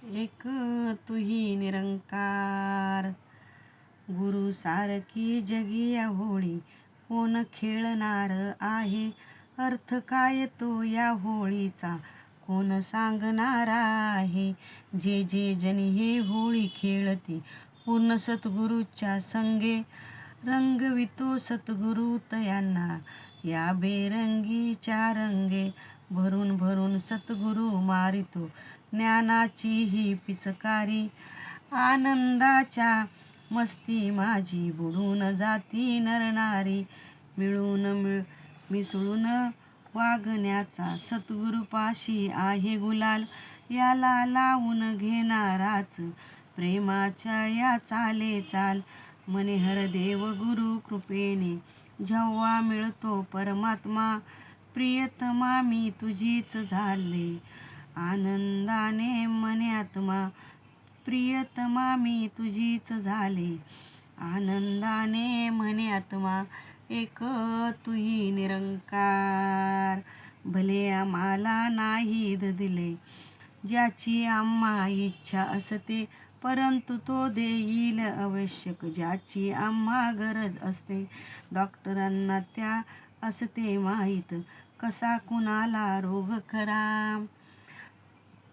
एक तुही निरंकार. गुरु सारखी जगी या होळी कोण खेळणार आहे. अर्थ काय तो या होळीचा कोण सांगणार आहे. जे जे जनी हे होळी खेळती पूर्ण सद्गुरूच्या संगे. रंगवितो सद्गुरु तयांना या बेरंगीच्या रंगे. भरून भरून सद्गुरु मारितो ज्ञानाची ही पिचकारी. आनंदाच्या मस्ती माझी बुडून जाती नरनारी. मिसळून वागण्याचा सद्गुरुपाशी आहे गुलाल. याला लावून घेणाराच प्रेमाच्या या चाले चाल. मने हर देव गुरु कृपेने जेव्हा मिळतो परमात्मा. प्रियतमा मी तुझीच झाले आनंदाने मने आत्मा. प्रियतमा मी तुझीच झाले आनंदाने म्हणे आत्मा. एक तुही निरंकार. भले आम्हाला नाही दिले ज्याची आम्हा इच्छा असते, परंतु तो देईल आवश्यक ज्याची आम्हा गरज असते. डॉक्टरांना त्या असते माहीत कसा कुणाला रोग खरा.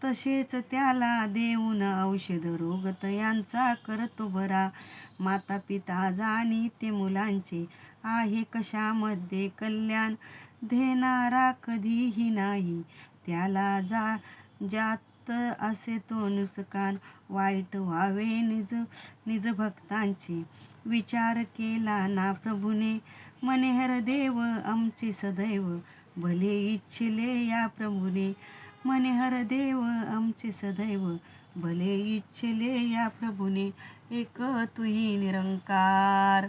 तसेच त्याला देऊन औषध रोग तयांचा करतो बरा. माता पिता जाणीते मुलांचे आहे कशामध्ये कल्याण. देणारा कधीही नाही त्याला ज्यात असे तो नुकसान. वाईट व्हावे निज भक्तांचे विचार केला ना प्रभूने. मने हर देव आमचे सदैव भले इच्छिले या प्रभूने. मने हर देव आमचे सदैव भले इच्छिले या प्रभूने. एक तुही निरंकार.